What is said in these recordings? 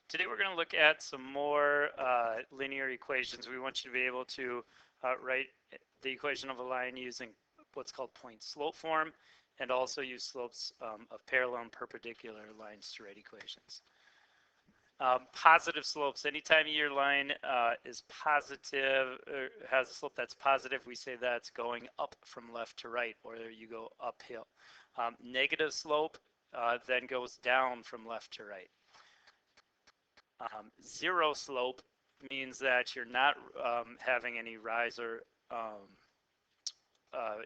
Today we're going to look at some more linear equations. We want you to be able to write the equation of a line using what's called point slope form, and also use slopes of parallel and perpendicular lines to write equations. Positive slopes. Anytime your line is positive, or has a slope that's positive, we say that's going up from left to right, or you go uphill. Negative slope then goes down from left to right. Zero slope means that you're not having any rise or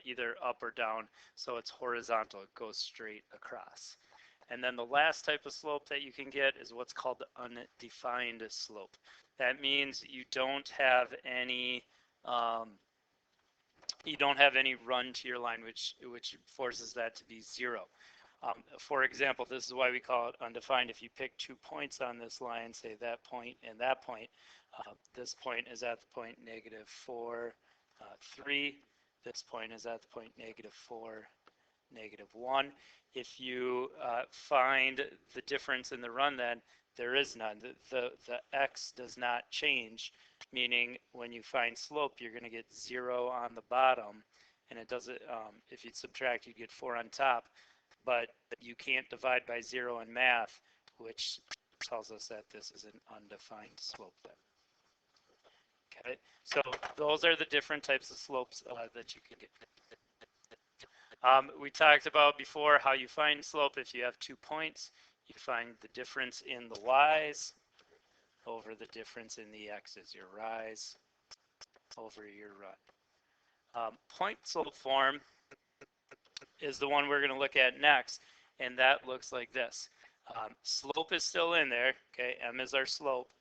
either up or down, so it's horizontal, it goes straight across. And then the last type of slope that you can get is what's called the undefined slope. That means you don't have any run to your line, which forces that to be zero. For example, this is why we call it undefined. If you pick 2 points on this line, say that point and that point, this point is at the point -4, 3. This point is at the point -4, -1. If you find the difference in the run, then there is none. The x does not change, meaning when you find slope, you're going to get 0 on the bottom, and it doesn't. If you subtract, you get 4 on top. But you can't divide by 0 in math, which tells us that this is an undefined slope then. Okay, so those are the different types of slopes that you can get. We talked about before how you find slope. If you have 2 points, you find the difference in the y's over the difference in the x's, your rise over your run. Point slope form is the one we're going to look at next, and that looks like this. Slope is still in there, okay, m is our slope,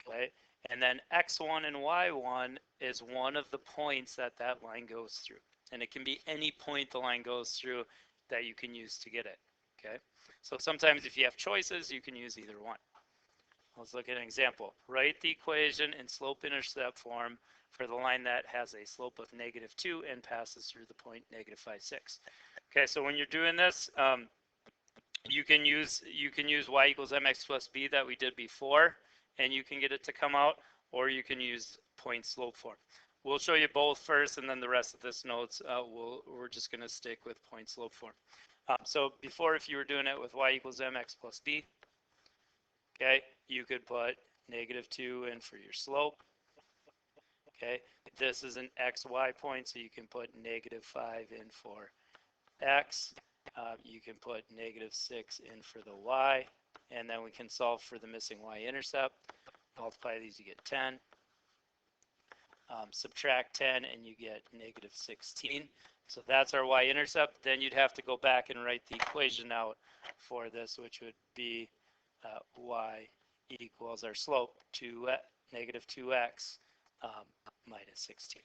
okay, and then x1 and y1 is one of the points that that line goes through, and it can be any point the line goes through that you can use to get it, okay. So sometimes if you have choices, you can use either one. Let's look at an example. Write the equation in slope-intercept form for the line that has a slope of -2 and passes through the point -5,6. Okay, so when you're doing this, you can use y equals mx plus b that we did before, and you can get it to come out, or you can use point slope form. We'll show you both first, and then the rest of this notes, we're just going to stick with point slope form. So before, if you were doing it with y equals mx plus b, okay, you could put -2 in for your slope. Okay, this is an xy point, so you can put -5 in for x. You can put -6 in for the y, and then we can solve for the missing y-intercept. Multiply these, you get 10. Subtract 10, and you get -16. So that's our y-intercept. Then you'd have to go back and write the equation out for this, which would be y equals our slope to -2x minus 16.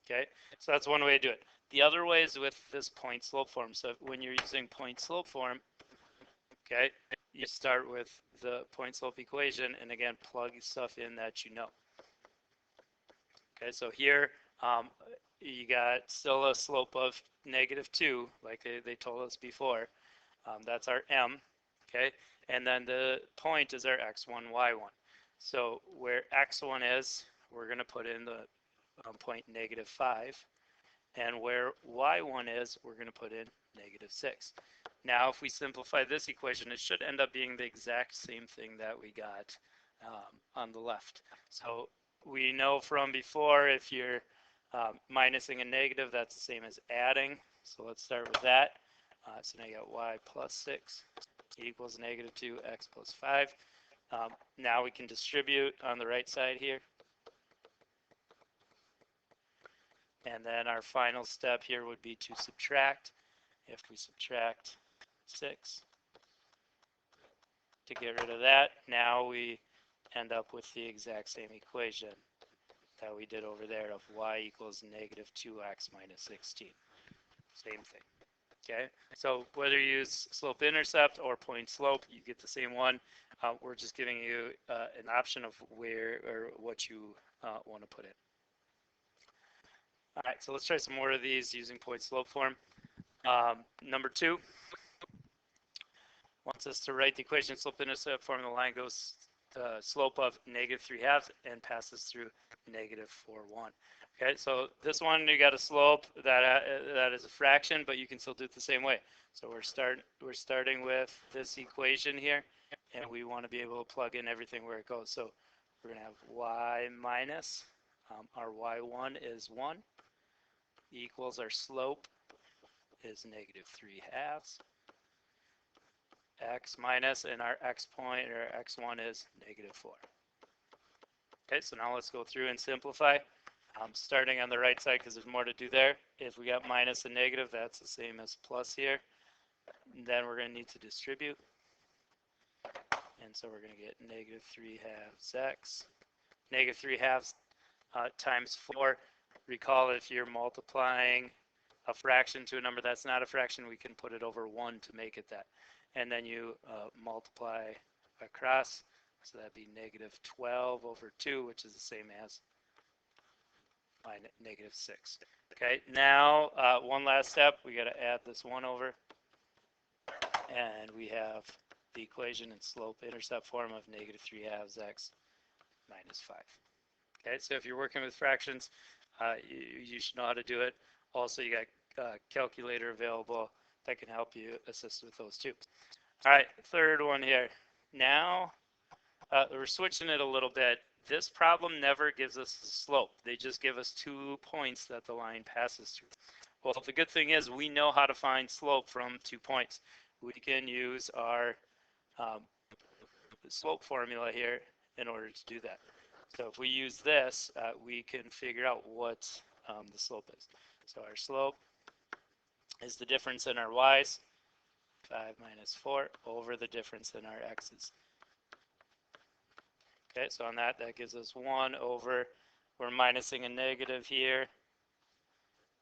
Okay, so that's one way to do it. The other way is with this point slope form. So when you're using point slope form, okay, you start with the point slope equation, and again, plug stuff in that you know. Okay, so here you got still a slope of -2, like they told us before. That's our m, okay, and then the point is our x1, y1. So where x1 is, we're going to put in the point -5, and where y1 is, we're going to put in -6. Now, if we simplify this equation, it should end up being the exact same thing that we got on the left. So we know from before, if you're minusing a negative, that's the same as adding. So let's start with that. So now you got y plus 6 equals -2, x plus 5. Now we can distribute on the right side here. And then our final step here would be to subtract. If we subtract 6 to get rid of that, now we end up with the exact same equation that we did over there of y equals -2x minus 16. Same thing. Okay, so whether you use slope-intercept or point slope, you get the same one. We're just giving you an option of where or what you want to put in. All right, so let's try some more of these using point slope form. Number 2, wants us to write the equation slope-intercept form. The line goes the slope of -3/2 and passes through -4/1. Okay, so this one you got a slope that is a fraction, but you can still do it the same way. So we're starting with this equation here, and we want to be able to plug in everything where it goes. So we're going to have y minus our y1 is 1 equals our slope is -3/2 x minus, and our x point or x1 is -4. Okay, so now let's go through and simplify. Starting on the right side because there's more to do there. If we got minus and negative, that's the same as plus here. And then we're going to need to distribute. And so we're going to get -3/2 x. -3/2 times 4. Recall, if you're multiplying a fraction to a number that's not a fraction, we can put it over 1 to make it that. And then you multiply across, so that'd be -12 over 2, which is the same as -6. Okay, now one last step, we got to add this 1 over, and we have the equation in slope-intercept form of -3/2 x minus 5. Okay, so if you're working with fractions, you should know how to do it. Also, you got a calculator available that can help you assist with those too. All right, third one here. Now, we're switching it a little bit. This problem never gives us the slope. They just give us 2 points that the line passes through. Well, the good thing is we know how to find slope from 2 points. We can use our slope formula here in order to do that. So if we use this, we can figure out what the slope is. So our slope is the difference in our y's, 5 minus 4, over the difference in our x's. Okay, so on that gives us 1 over, we're minusing a negative here,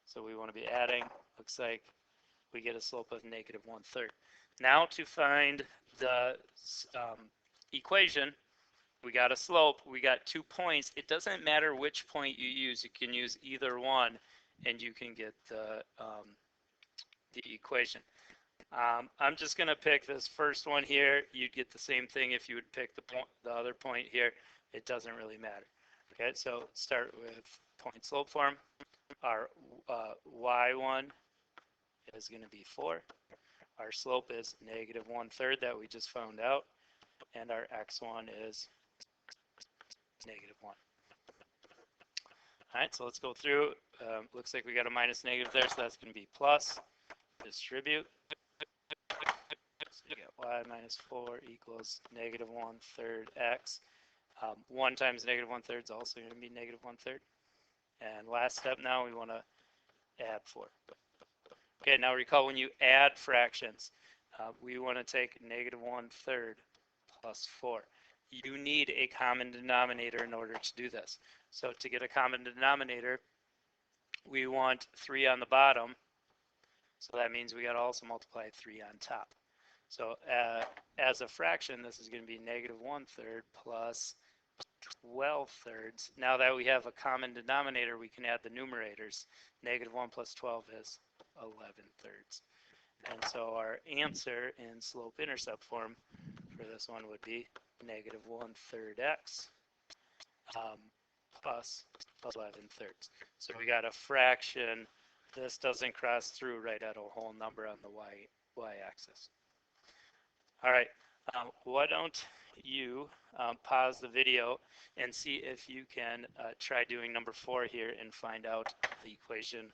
so we want to be adding. Looks like we get a slope of -1/3. Now to find the equation, we got a slope, we got 2 points. It doesn't matter which point you use. You can use either one, and you can get the equation. I'm just going to pick this first one here. You'd get the same thing if you would pick the other point here. It doesn't really matter. Okay, so start with point slope form. Our y1 is going to be 4. Our slope is -1/3 that we just found out. And our x1 is -1. All right, so let's go through. Looks like we got a minus negative there, so that's going to be plus. Distribute. So you get y minus 4 equals -1/3 x. 1 times -1/3 is also going to be -1/3. And last step now, we want to add 4. Okay, now recall when you add fractions, we want to take -1/3 plus 4. You need a common denominator in order to do this. So to get a common denominator, we want 3 on the bottom. So that means we got to also multiply 3 on top. So as a fraction, this is going to be -1/3 plus 12/3. Now that we have a common denominator, we can add the numerators. -1 plus 12 is 11/3. And so our answer in slope-intercept form for this one would be -1/3 x plus 11/3. So we got a fraction. This doesn't cross through right at a whole number on the y-axis. All right, why don't you pause the video and see if you can try doing number 4 here and find out the equation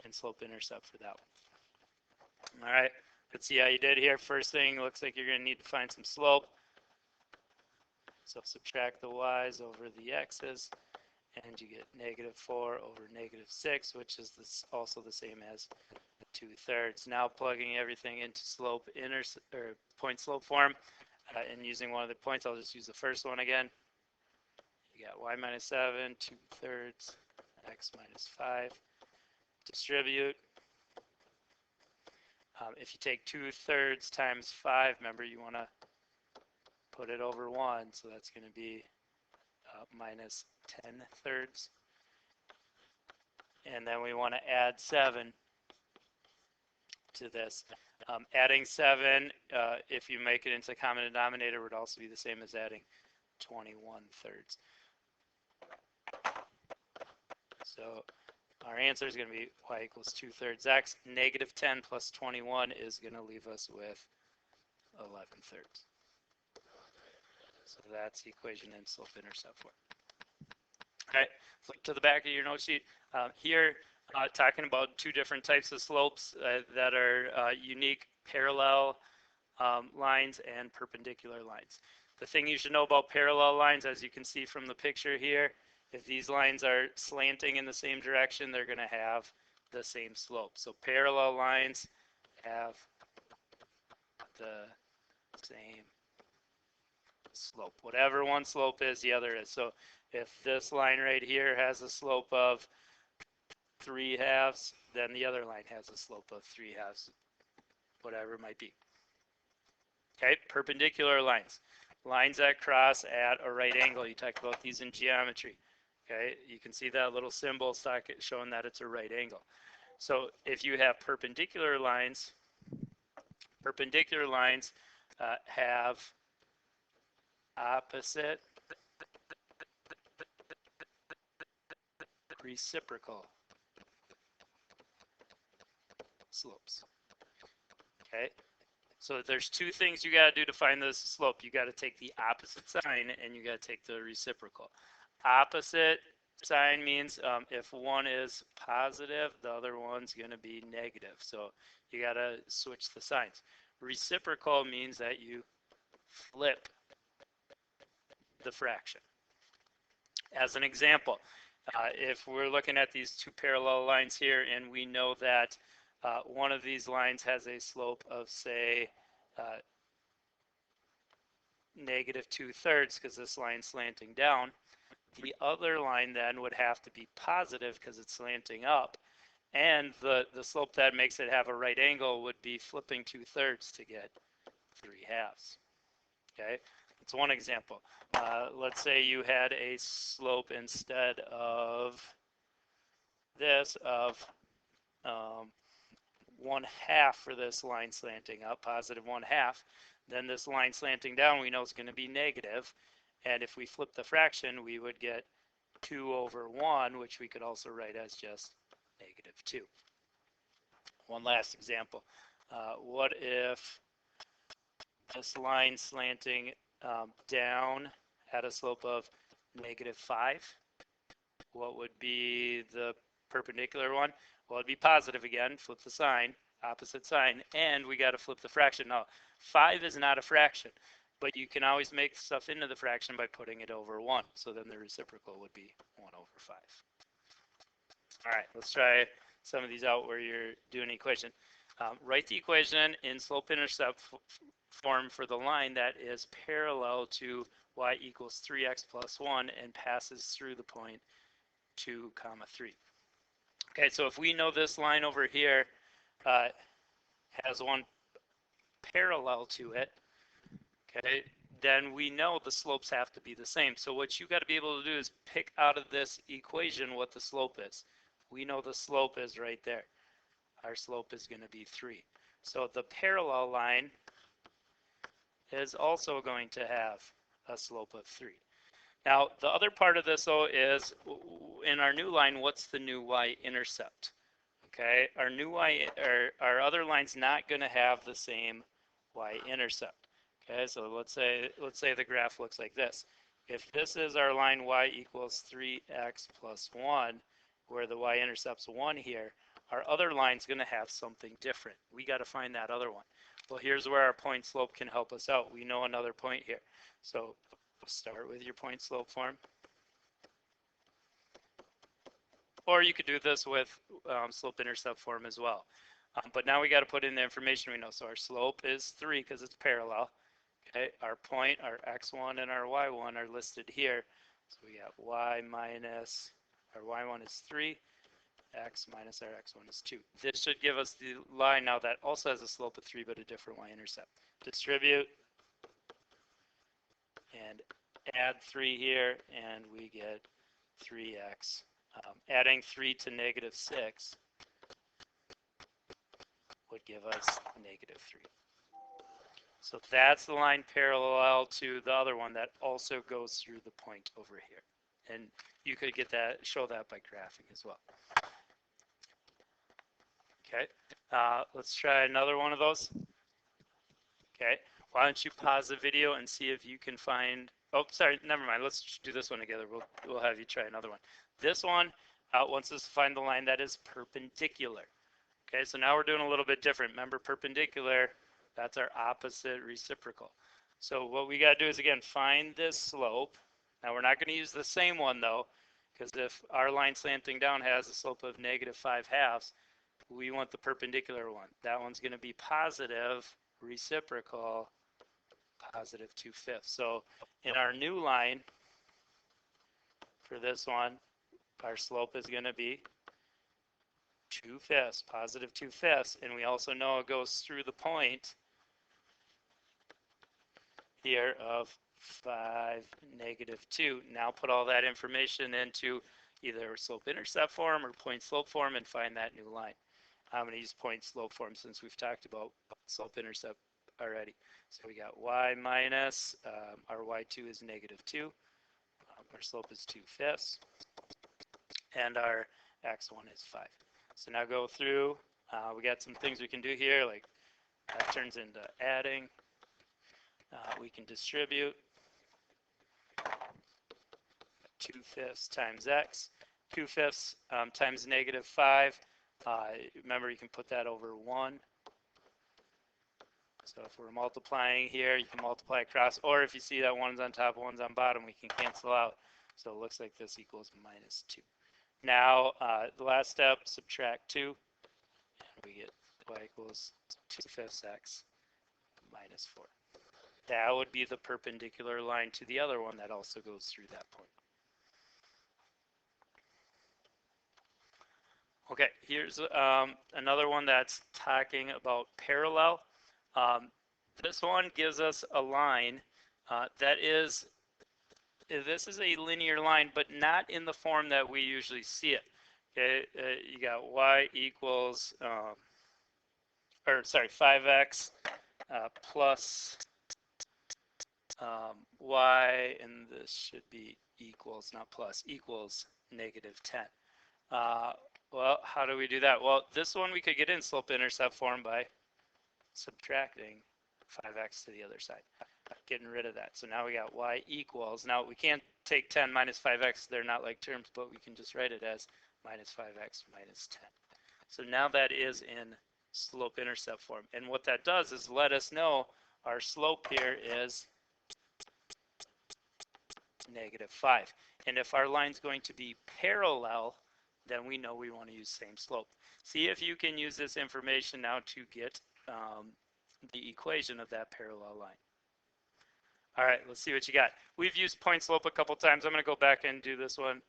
and slope-intercept for that one. All right, let's see how you did here. First thing, looks like you're going to need to find some slope. So subtract the y's over the x's, and you get -4 over -6, which is also the same as 2/3. Now plugging everything into point slope form, and using one of the points, I'll just use the first one again. You got y minus 7, 2/3, x minus 5. Distribute. If you take 2/3 times 5, remember you want to put it over 1, so that's going to be minus 10/3. And then we want to add 7 to this. Adding 7, if you make it into common denominator, would also be the same as adding 21/3. So our answer is going to be y equals 2/3 x. Negative 10 plus 21 is going to leave us with 11/3. So that's the equation in slope-intercept form. Okay, flip to the back of your note sheet. Here, talking about two different types of slopes that are unique: parallel lines and perpendicular lines. The thing you should know about parallel lines, as you can see from the picture here, if these lines are slanting in the same direction, they're going to have the same slope. So parallel lines have the same slope. Whatever one slope is, the other is. So if this line right here has a slope of 3/2, then the other line has a slope of 3/2, whatever it might be. Okay, perpendicular lines. Lines that cross at a right angle. You talked about these in geometry. Okay, you can see that little symbol showing that it's a right angle. So if you have perpendicular lines have opposite reciprocal slopes. Okay, so there's two things you got to do to find this slope. You got to take the opposite sign and you got to take the reciprocal. Opposite sign means if one is positive, the other one's going to be negative. So you got to switch the signs. Reciprocal means that you flip the fraction. As an example, if we're looking at these two parallel lines here and we know that one of these lines has a slope of, say, negative 2/3 because this line's slanting down, the other line then would have to be positive because it's slanting up, and the slope that makes it have a right angle would be flipping 2/3 to get 3/2. Okay, that's one example. Let's say you had a slope instead of this of 1/2 for this line slanting up, positive 1/2. Then this line slanting down we know is going to be negative, and if we flip the fraction we would get 2/1, which we could also write as just -2. One last example. What if this line slanting down had a slope of -5? What would be the perpendicular one? Well, it'd be positive again, flip the sign, opposite sign, and we got to flip the fraction. Now, 5 is not a fraction, but you can always make stuff into the fraction by putting it over 1. So then the reciprocal would be 1/5. All right, let's try some of these out where you're doing an equation. Write the equation in slope-intercept form for the line that is parallel to y equals 3x plus 1 and passes through the point 2, 3. Okay, so if we know this line over here has one parallel to it, okay, then we know the slopes have to be the same. So what you got to be able to do is pick out of this equation what the slope is. We know the slope is right there. Our slope is going to be 3. So the parallel line is also going to have a slope of 3. Now, the other part of this, though, is in our new line, what's the new y-intercept? Okay, our new our other line's not going to have the same y-intercept. Okay, so let's say the graph looks like this. If this is our line y equals 3x plus 1, where the y-intercept's 1 here, our other line's going to have something different. We got to find that other one. Well, here's where our point slope can help us out. We know another point here. So start with your point slope form. Or you could do this with slope-intercept form as well. But now we got to put in the information we know. So our slope is 3 because it's parallel. Okay, our point, our x1 and our y1 are listed here. So we got y minus, our y1 is 3, x minus our x1 is 2. This should give us the line now that also has a slope of 3 but a different y-intercept. Distribute and add 3 here, and we get 3x. Adding 3 to -6, would give us -3. So that's the line parallel to the other one that also goes through the point over here. And you could get that, show that by graphing as well. Okay, let's try another one of those. Okay, why don't you pause the video and see if you can find, oh, sorry, never mind. Let's do this one together. We'll have you try another one. This one wants us to find the line that is perpendicular. Okay, so now we're doing a little bit different. Remember, perpendicular, that's our opposite reciprocal. So what we got to do is, again, find this slope. Now we're not going to use the same one though, because if our line slanting down has a slope of -5/2, we want the perpendicular one. That one's going to be positive reciprocal, +2/5. So in our new line for this one, our slope is going to be 2/5, +2/5, and we also know it goes through the point here of 5, -2. Now put all that information into either slope-intercept form or point-slope form and find that new line. I'm going to use point-slope form since we've talked about slope-intercept already. So we got y minus, our y2 is -2, our slope is 2/5, and our x1 is 5. So now go through, we got some things we can do here, like that turns into adding. We can distribute 2/5 times x, 2/5 times -5. Remember, you can put that over 1. So if we're multiplying here, you can multiply across, or if you see that one's on top, one's on bottom, we can cancel out. So it looks like this equals -2. Now, the last step, subtract 2, and we get y equals 2/5 x minus 4. That would be the perpendicular line to the other one that also goes through that point. Okay, here's another one that's talking about parallel. This one gives us a line that is, this is a linear line, but not in the form that we usually see it. Okay, you got y equals, 5x plus y, and this should be equals, not plus, equals -10. Well, how do we do that? Well, this one we could get in slope-intercept form by subtracting 5x to the other side, getting rid of that. So now we got y equals, now we can't take 10 minus 5x, they're not like terms, but we can just write it as -5x minus 10. So now that is in slope-intercept form. And what that does is let us know our slope here is -5. And if our line's going to be parallel, then we know we want to use same slope. See if you can use this information now to get the equation of that parallel line. All right, let's see what you got. We've used point slope a couple times. I'm going to go back and do this one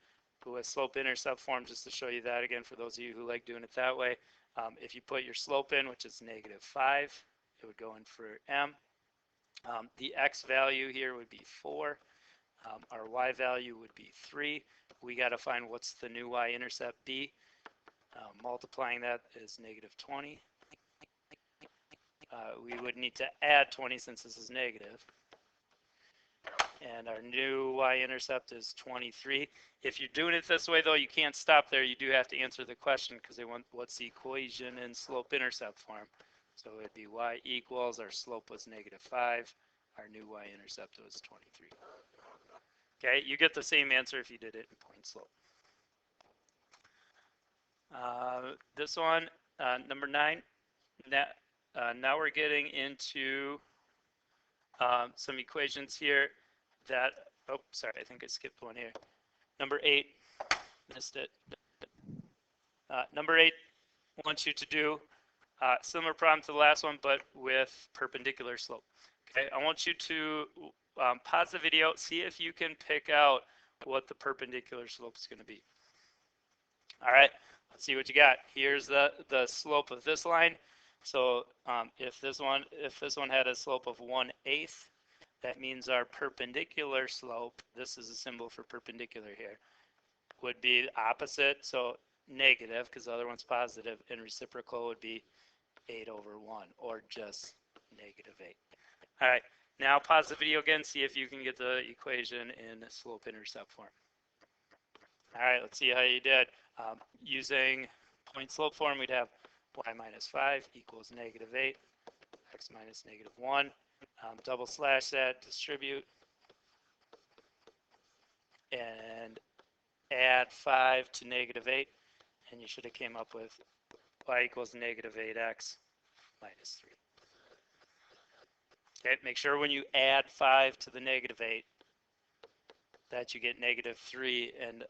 with slope-intercept form just to show you that again for those of you who like doing it that way. If you put your slope in, which is -5, it would go in for m. The x value here would be 4. Our y value would be 3. We got to find what's the new y-intercept be. Multiplying that is -20. We would need to add 20 since this is negative. And our new y-intercept is 23. If you're doing it this way, though, you can't stop there. You do have to answer the question because they want what's the equation in slope-intercept form. So it'd be y equals, our slope was -5. Our new y-intercept was 23. Okay, you get the same answer if you did it in point slope. This one, number 9, now we're getting into some equations here that, oh, sorry, I think I skipped one here. Number 8, missed it. Number 8 wants you to do similar problem to the last one, but with perpendicular slope. Okay, I want you to pause the video, see if you can pick out what the perpendicular slope is going to be. All right, let's see what you got. Here's the slope of this line. So if this one had a slope of 1/8, that means our perpendicular slope, this is a symbol for perpendicular here, would be opposite, so negative because the other one's positive, and reciprocal would be 8 over 1, or just negative 8. All right, now pause the video again, see if you can get the equation in slope-intercept form. All right, let's see how you did. Using point-slope form, we'd have y minus 5 equals negative 8, x minus negative 1. Double slash that, distribute, and add 5 to negative 8, and you should have came up with y equals negative 8x minus 3. Okay, make sure when you add 5 to the negative 8 that you get negative 3 and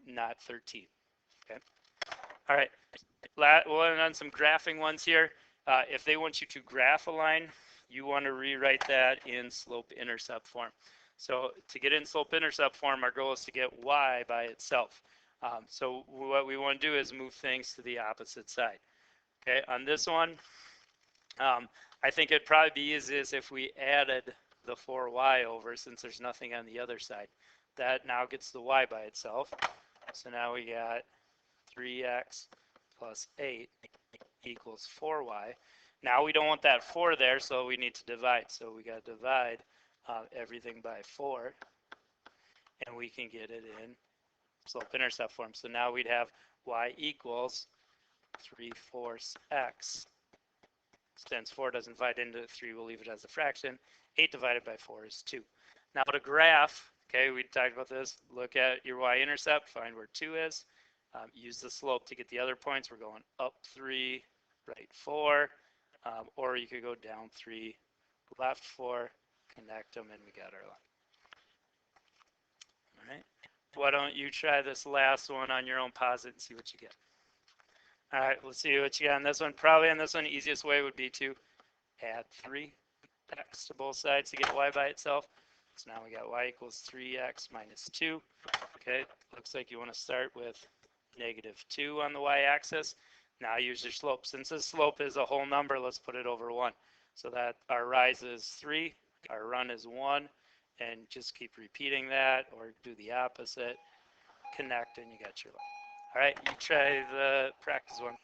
not 13. Okay. All right. We'll end on some graphing ones here. If they want you to graph a line, you want to rewrite that in slope-intercept form. So to get in slope-intercept form, our goal is to get y by itself. So what we want to do is move things to the opposite side. Okay, on this one, I think it'd probably be easiest if we added the 4y over, since there's nothing on the other side. That now gets the y by itself. So now we got 3x plus 8 equals 4y. Now we don't want that 4 there, so we need to divide. So we got to divide everything by 4, and we can get it in slope-intercept form. So now we'd have y equals 3/4 x. Since 4 doesn't divide into 3, we'll leave it as a fraction. 8 divided by 4 is 2. Now to graph, okay, we talked about this. Look at your y-intercept, find where 2 is. Use the slope to get the other points. We're going up 3, right 4. Or you could go down 3, left 4, connect them, and we got our line. All right. Why don't you try this last one on your own, pause it, and see what you get. All right, let's see what you got on this one. Probably on this one, the easiest way would be to add 3x to both sides to get y by itself. So now we got y equals 3x minus 2. Okay, looks like you want to start with negative 2 on the y-axis. Now use your slope. Since this slope is a whole number, let's put it over 1. So that our rise is 3, our run is 1, and just keep repeating that, or do the opposite. Connect, and you got your line. All right, you try the practice one.